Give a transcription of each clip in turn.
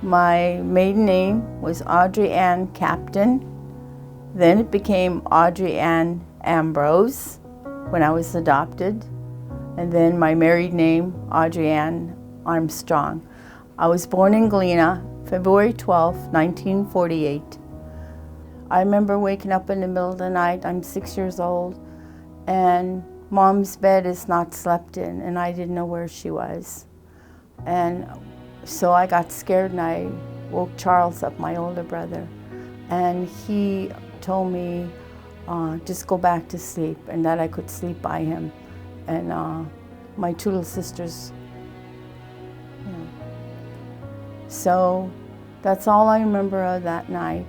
My maiden name was Audrey Ann Captain. Then it became Audrey Ann Ambrose when I was adopted. And then my married name, Audrey Ann Armstrong. I was born in Galena, February 12, 1948. I remember waking up in the middle of the night. I'm 6 years old, and Mom's bed is not slept in, and I didn't know where she was. And so I got scared and I woke Charles up, my older brother, and he told me just go back to sleep and that I could sleep by him. And my two little sisters, yeah. So that's all I remember of that night.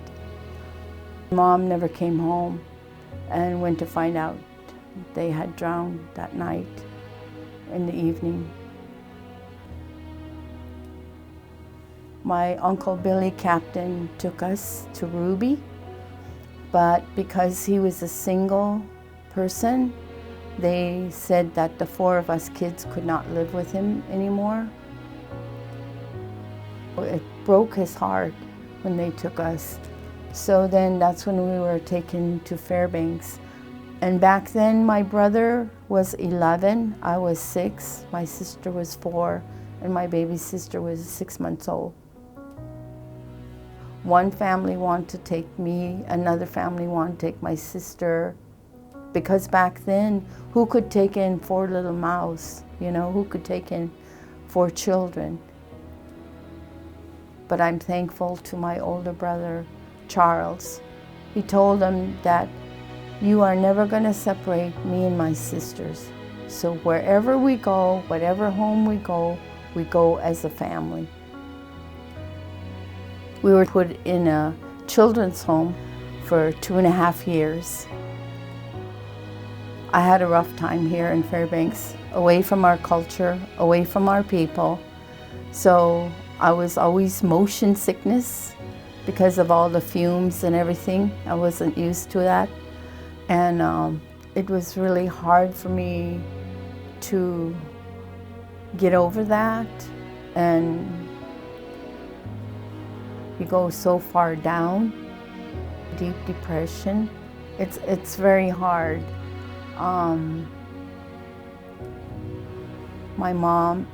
Mom never came home and went to find out they had drowned that night in the evening. My Uncle Billy Captain took us to Ruby, but because he was a single person, they said that the four of us kids could not live with him anymore. It broke his heart when they took us. So then that's when we were taken to Fairbanks. And back then my brother was 11, I was 6, my sister was 4, and my baby sister was 6 months old. One family wanted to take me, another family wanted to take my sister, because back then, who could take in 4 little mouths? You know, who could take in 4 children? But I'm thankful to my older brother, Charles. He told them that you are never going to separate me and my sisters. So wherever we go, whatever home we go as a family. We were put in a children's home for 2.5 years. I had a rough time here in Fairbanks, away from our culture, away from our people. So I was always motion sickness because of all the fumes and everything. I wasn't used to that. And it was really hard for me to get over that. And you go so far down, deep depression. It's very hard. My mom,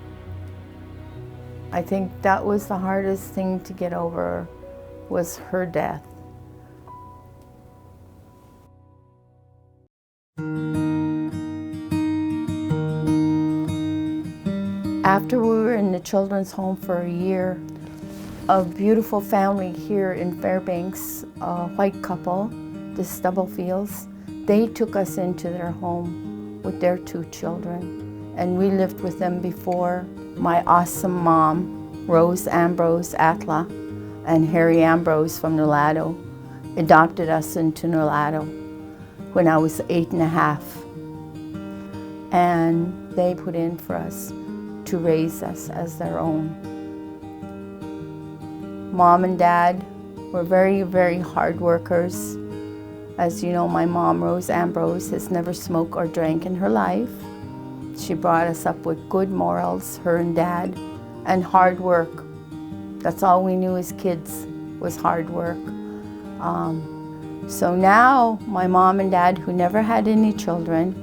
I think that was the hardest thing to get over, was her death. After we were in the children's home for a year, a beautiful family here in Fairbanks, a white couple, the Stubblefields, they took us into their home with their 2 children. And we lived with them before. My awesome mom, Rose Ambrose Atla, and Harry Ambrose from Nolado, adopted us into Nolado when I was 8.5. And they put in for us to raise us as their own. Mom and Dad were very, very hard workers. As you know, my mom, Rose Ambrose, has never smoked or drank in her life. She brought us up with good morals, her and Dad, and hard work. That's all we knew as kids, was hard work. So now, my mom and Dad, who never had any children,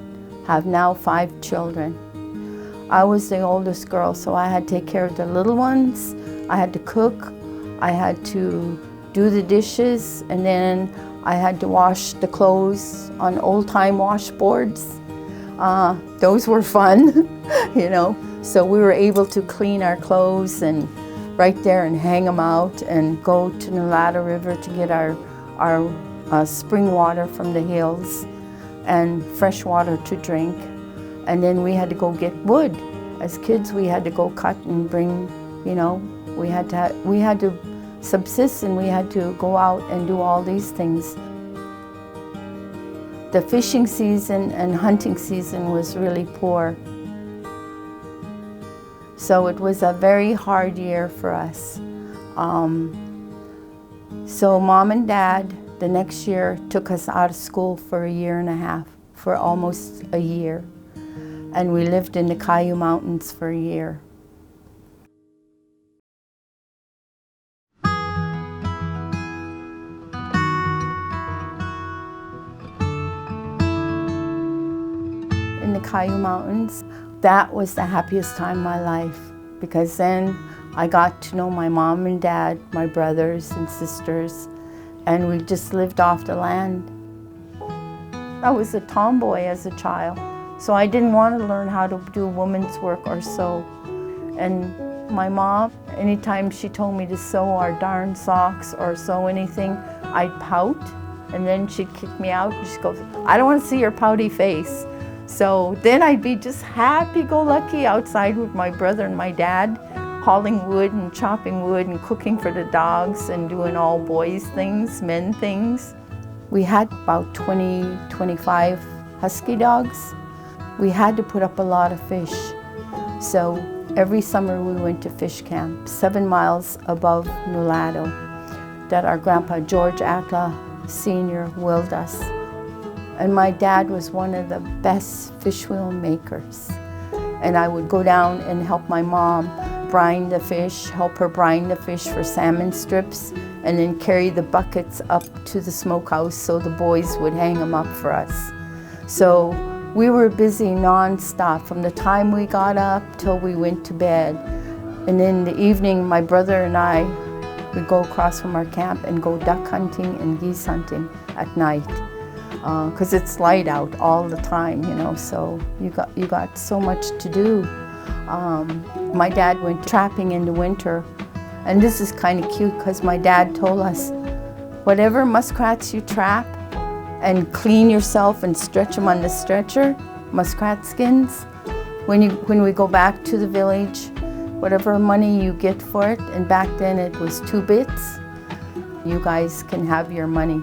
have now 5 children. I was the oldest girl, so I had to take care of the little ones. I had to cook. I had to do the dishes, and then I had to wash the clothes on old-time washboards. Those were fun, you know. So we were able to clean our clothes and right there and hang them out and go to Nolado River to get our spring water from the hills and fresh water to drink. And then we had to go get wood. As kids, we had to go cut and bring, you know, we had to subsist, and we had to go out and do all these things. The fishing season and hunting season was really poor. So it was a very hard year for us. So Mom and Dad, the next year, took us out of school for a year and a half, for almost a year. And we lived in the Caillou Mountains for a year. In the Caillou Mountains, that was the happiest time of my life, because then I got to know my mom and dad, my brothers and sisters, and we just lived off the land. I was a tomboy as a child, so I didn't want to learn how to do woman's work or sew. And my mom, anytime she told me to sew our darn socks or sew anything, I'd pout, and then she'd kick me out and she goes, "I don't want to see your pouty face." So then I'd be just happy-go-lucky outside with my brother and my dad, hauling wood and chopping wood and cooking for the dogs and doing all boys things, men things. We had about 25 husky dogs. We had to put up a lot of fish. So every summer we went to fish camp, 7 miles above Nulato, that our grandpa George Atla Sr. willed us. And my dad was one of the best fish wheel makers. And I would go down and help my mom brine the fish, help her brine the fish for salmon strips, and then carry the buckets up to the smokehouse so the boys would hang them up for us. So we were busy non-stop from the time we got up till we went to bed. And in the evening, my brother and I would go across from our camp and go duck hunting and geese hunting at night. Because it's light out all the time, you know, so you got so much to do. My dad went trapping in the winter, and this is kind of cute because my dad told us, whatever muskrats you trap and clean yourself and stretch them on the stretcher, muskrat skins, when we go back to the village, whatever money you get for it, and back then it was 2 bits, you guys can have your money.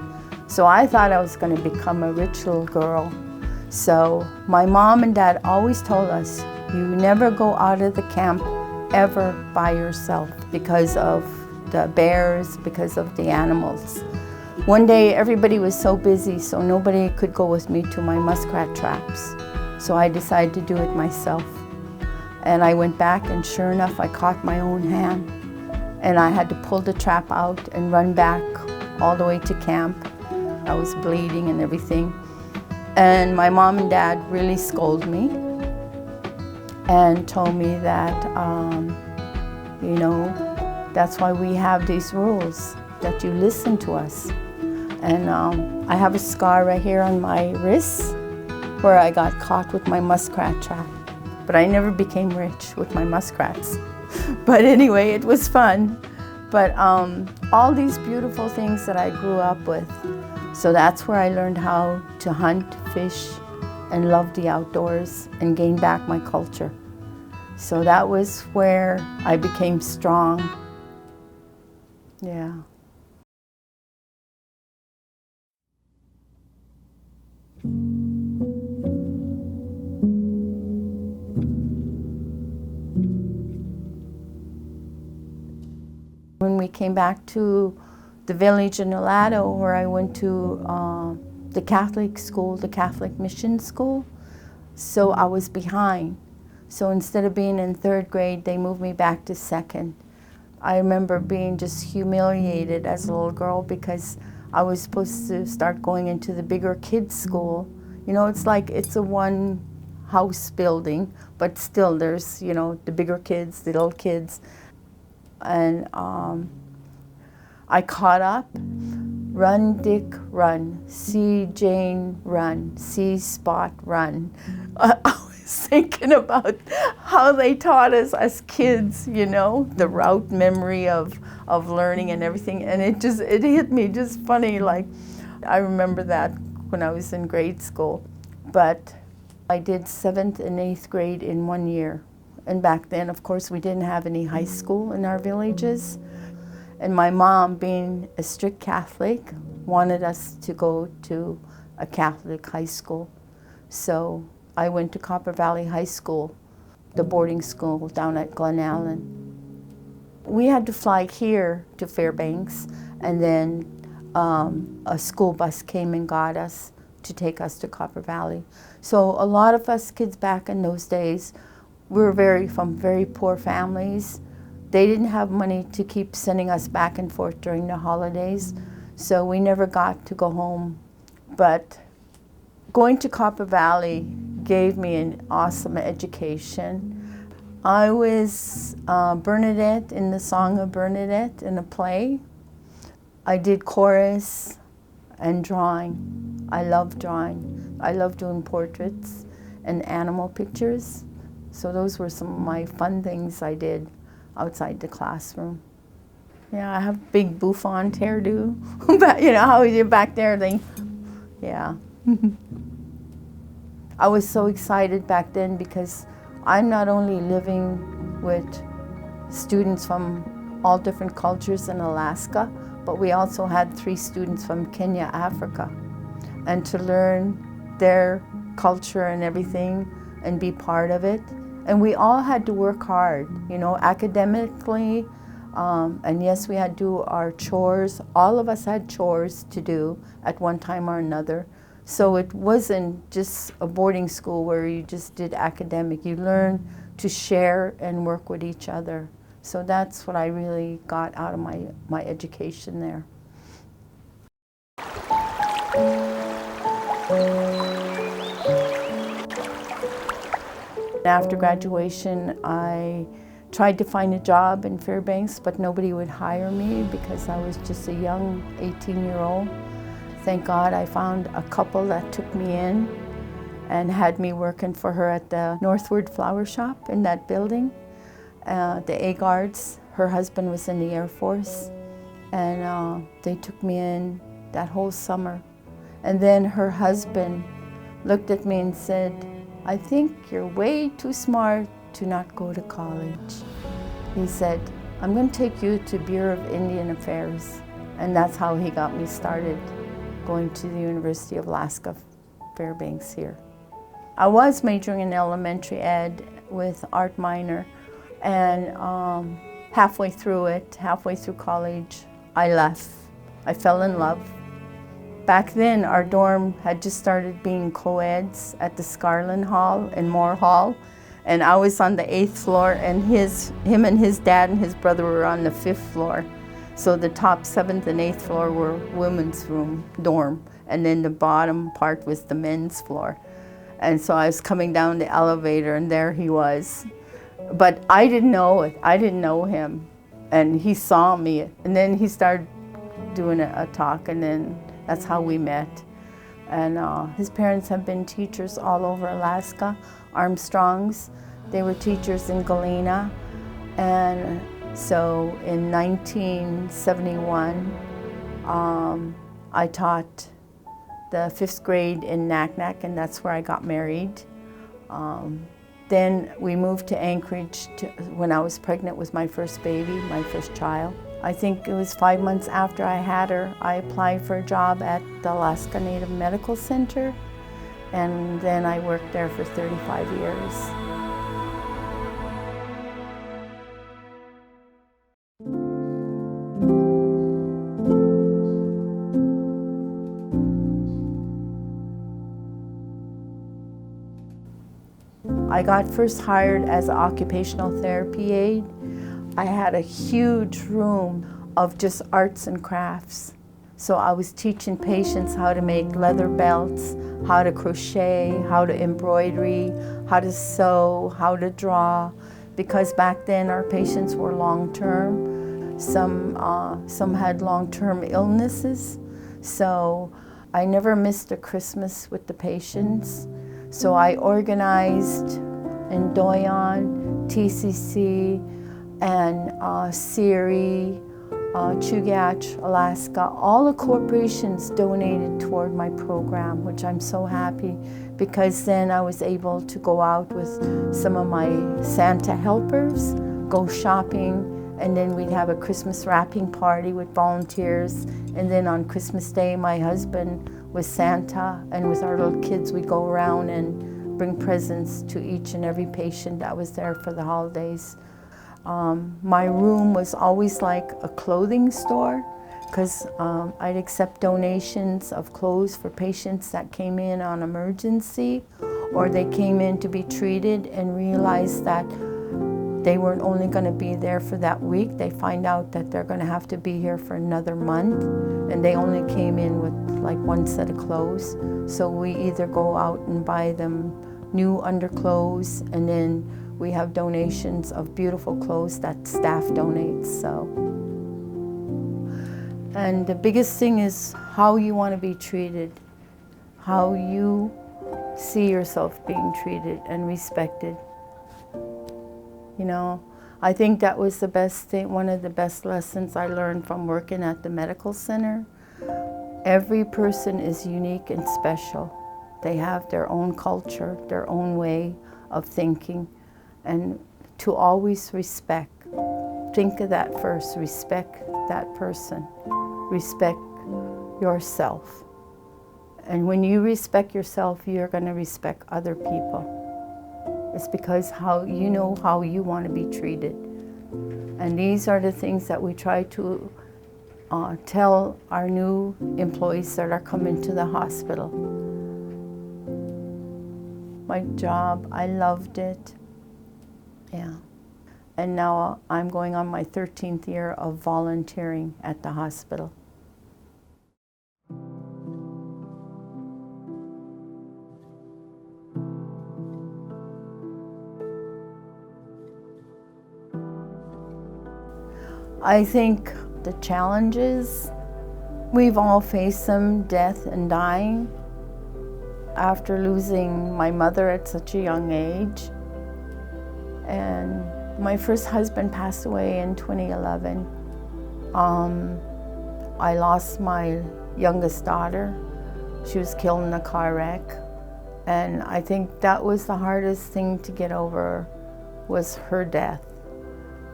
So I thought I was going to become a rich little girl. So my mom and dad always told us, you never go out of the camp ever by yourself because of the bears, because of the animals. One day everybody was so busy, so nobody could go with me to my muskrat traps. So I decided to do it myself. And I went back, and sure enough, I caught my own hand. And I had to pull the trap out and run back all the way to camp. I was bleeding and everything. And my mom and dad really scolded me and told me that, you know, that's why we have these rules, that you listen to us. And I have a scar right here on my wrist where I got caught with my muskrat trap. But I never became rich with my muskrats. But anyway, it was fun. But all these beautiful things that I grew up with. So that's where I learned how to hunt, fish, and love the outdoors and gain back my culture. So that was where I became strong. Yeah. When we came back to the village in Nulato, where I went to the Catholic school, the Catholic mission school, so I was behind. So instead of being in 3rd grade, they moved me back to 2nd. I remember being just humiliated as a little girl because I was supposed to start going into the bigger kids' school. You know, it's like it's a one house building, but still there's, you know, the bigger kids, the little kids. And I caught up, run, Dick, run, see Jane, run, see Spot, run. I was thinking about how they taught us as kids, you know, the route memory of learning and everything, and it hit me just funny, like, I remember that when I was in grade school. But I did 7th and 8th grade in 1 year. And back then, of course, we didn't have any high school in our villages. And my mom, being a strict Catholic, wanted us to go to a Catholic high school. So I went to Copper Valley High School, the boarding school down at Galena. We had to fly here to Fairbanks, and then a school bus came and got us to take us to Copper Valley. So a lot of us kids back in those days, we were from very poor families. They didn't have money to keep sending us back and forth during the holidays, so we never got to go home. But going to Copper Valley gave me an awesome education. I was Bernadette in the Song of Bernadette in a play. I did chorus and drawing. I love drawing. I love doing portraits and animal pictures. So those were some of my fun things I did outside the classroom. Yeah, I have big bouffant hairdo. But you know how you're back there, yeah. I was so excited back then because I'm not only living with students from all different cultures in Alaska, but we also had 3 students from Kenya, Africa. And to learn their culture and everything and be part of it. And we all had to work hard, you know, academically. And yes, we had to do our chores. All of us had chores to do at one time or another. So it wasn't just a boarding school where you just did academic. You learned to share and work with each other. So that's what I really got out of my education there. After graduation, I tried to find a job in Fairbanks, but nobody would hire me because I was just a young 18-year-old. Thank God I found a couple that took me in and had me working for her at the Northward Flower Shop in that building. The A-Guards, her husband was in the Air Force, and they took me in that whole summer. And then her husband looked at me and said, "I think you're way too smart to not go to college." He said, "I'm going to take you to Bureau of Indian Affairs." And that's how he got me started going to the University of Alaska, Fairbanks here. I was majoring in elementary ed with art minor, and halfway through college, I left. I fell in love. Back then, our dorm had just started being co-eds at the Scarlin Hall in Moore Hall, and I was on the 8th floor, and him and his dad and his brother were on the 5th floor. So the top 7th and 8th floor were women's dorm, and then the bottom part was the men's floor. And so I was coming down the elevator, and there he was. But I didn't know it. I didn't know him. And he saw me, and then he started doing a talk, and then that's how we met. And his parents have been teachers all over Alaska, Armstrongs. They were teachers in Galena. And so in 1971, I taught the 5th grade in Naknek, and that's where I got married. Then we moved to Anchorage when I was pregnant with my first baby, my first child. I think it was 5 months after I had her, I applied for a job at the Alaska Native Medical Center, and then I worked there for 35 years. I got first hired as an occupational therapy aide. I had a huge room of just arts and crafts. So I was teaching patients how to make leather belts, how to crochet, how to embroidery, how to sew, how to draw, because back then our patients were long-term. Some had long-term illnesses. So I never missed a Christmas with the patients. So I organized in Doyon, TCC, and Siri, Chugach, Alaska. All the corporations donated toward my program, which I'm so happy, because then I was able to go out with some of my Santa helpers, go shopping, And then we'd have a Christmas wrapping party with volunteers. And then on Christmas Day, my husband was Santa, and with our little kids, we'd go around and bring presents to each and every patient that was there for the holidays. My room was always like a clothing store, because I'd accept donations of clothes for patients that came in on emergency, or they came in to be treated and realized that they weren't only going to be there for that week. They find out that they're going to have to be here for another month, and they only came in with like one set of clothes. So we either go out and buy them new underclothes, and then we have donations of beautiful clothes that staff donates. And the biggest thing is how you want to be treated, how you see yourself being treated and respected. You know, I think that was the best thing, one of the best lessons I learned from working at the medical center. Every person is unique and special. They have their own culture, their own way of thinking, and to always respect. Think of that first, respect that person, respect yourself. And when you respect yourself, you're going to respect other people. It's because you know how you want to be treated. And these are the things that we try to tell our new employees that are coming to the hospital. My job, I loved it. Yeah. And now I'm going on my 13th year of volunteering at the hospital. I think the challenges, we've all faced them, death and dying. After losing my mother at such a young age, and my first husband passed away in 2011. I lost my youngest daughter. She was killed in a car wreck. And I think that was the hardest thing to get over, was her death.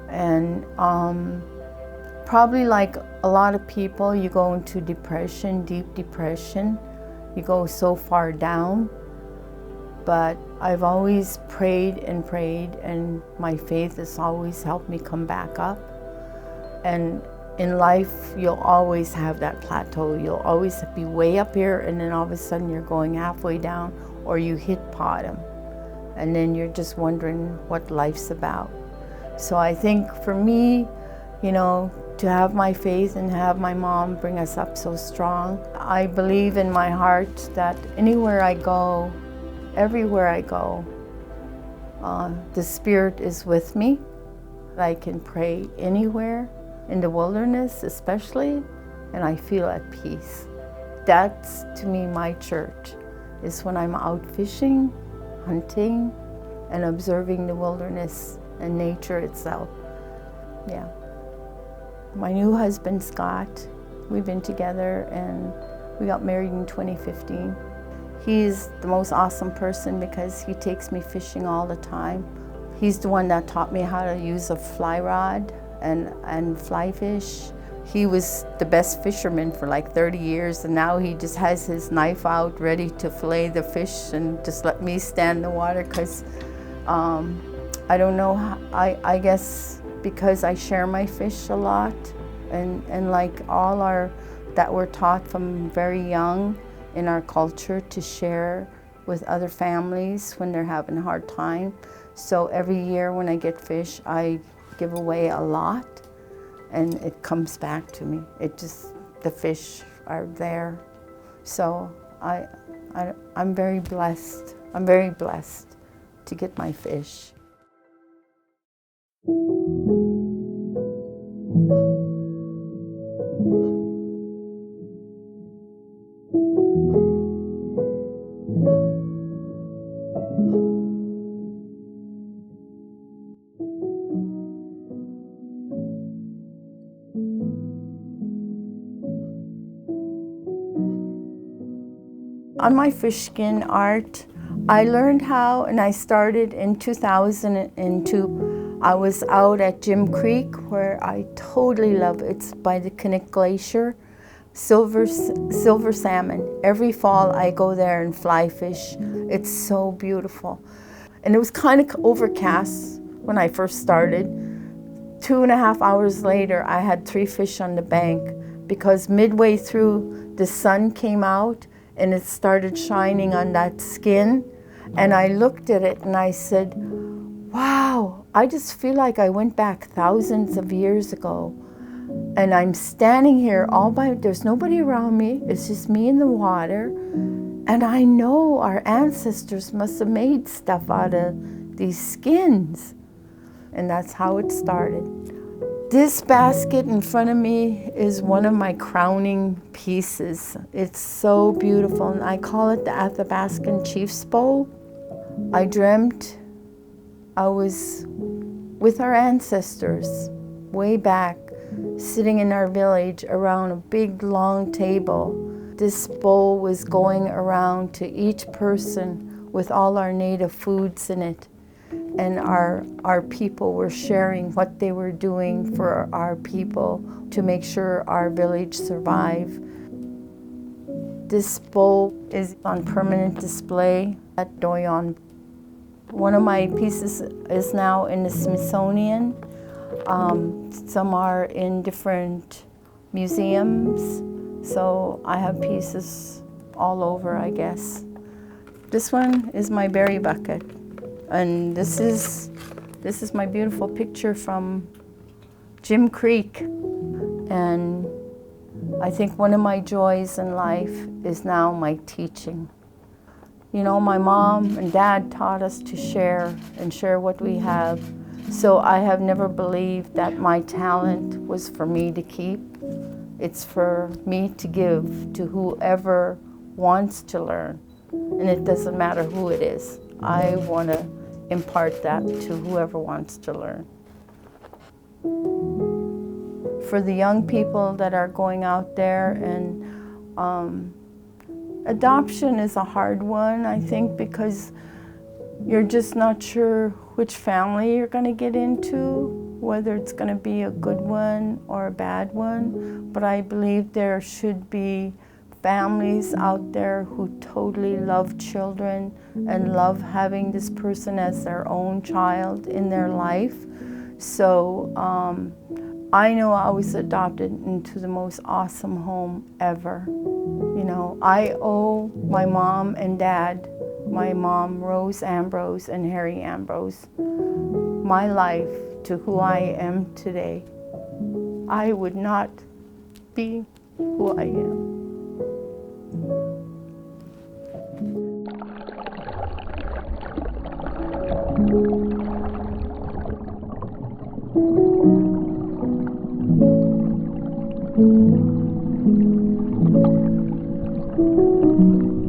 And probably like a lot of people, you go into depression, deep depression. You go so far down. But I've always prayed, and my faith has always helped me come back up. And in life, you'll always have that plateau. You'll always be way up here, and then all of a sudden you're going halfway down, or you hit bottom. And then you're just wondering what life's about. So I think for me, you know, to have my faith and have my mom bring us up so strong, I believe in my heart that anywhere I go, everywhere I go, the Spirit is with me. I can pray anywhere, in the wilderness especially, and I feel at peace. That's, to me, my church, is when I'm out fishing, hunting, and observing the wilderness and nature itself. Yeah. My new husband, Scott, we've been together, and we got married in 2015. He's the most awesome person because he takes me fishing all the time. He's the one that taught me how to use a fly rod and fly fish. He was the best fisherman for like 30 years, and now he just has his knife out ready to fillet the fish and just let me stand in the water, because I don't know, I guess because I share my fish a lot, and like that we're taught from very young in our culture to share with other families when they're having a hard time. So every year when I get fish, I give away a lot, and it comes back to me. The fish are there. So I'm very blessed. I'm very blessed to get my fish. On my fish skin art, I learned how, and I started in 2002. I was out at Jim Creek, where I totally love. It's by the Kinnick Glacier. Silver salmon. Every fall I go there and fly fish. It's so beautiful. And it was kind of overcast when I first started. 2.5 hours later, I had 3 fish on the bank, because midway through the sun came out and it started shining on that skin. And I looked at it and I said, wow, I just feel like I went back thousands of years ago. And I'm standing here all by, there's nobody around me, it's just me in the water. And I know our ancestors must have made stuff out of these skins. And that's how it started. This basket in front of me is one of my crowning pieces. It's so beautiful, and I call it the Athabascan Chief's Bowl. I dreamt I was with our ancestors way back, sitting in our village around a big long table. This bowl was going around to each person with all our native foods in it. And our people were sharing what they were doing for our people to make sure our village survived. This bowl is on permanent display at Doyon. One of my pieces is now in the Smithsonian. Some are in different museums. So I have pieces all over, I guess. This one is my berry bucket. And this is my beautiful picture from Jim Creek. And I think one of my joys in life is now my teaching. You know, my mom and dad taught us to share and share what we have. So I have never believed that my talent was for me to keep. It's for me to give to whoever wants to learn. And it doesn't matter who it is. I want to impart that to whoever wants to learn. For the young people that are going out there, and adoption is a hard one, I think, because you're just not sure which family you're going to get into, whether it's going to be a good one or a bad one. But I believe there should be families out there who totally love children and love having this person as their own child in their life. So I know I was adopted into the most awesome home ever. You know, I owe my mom and dad, my mom Rose Ambrose and Harry Ambrose, my life to who I am today. I would not be who I am. Thank you.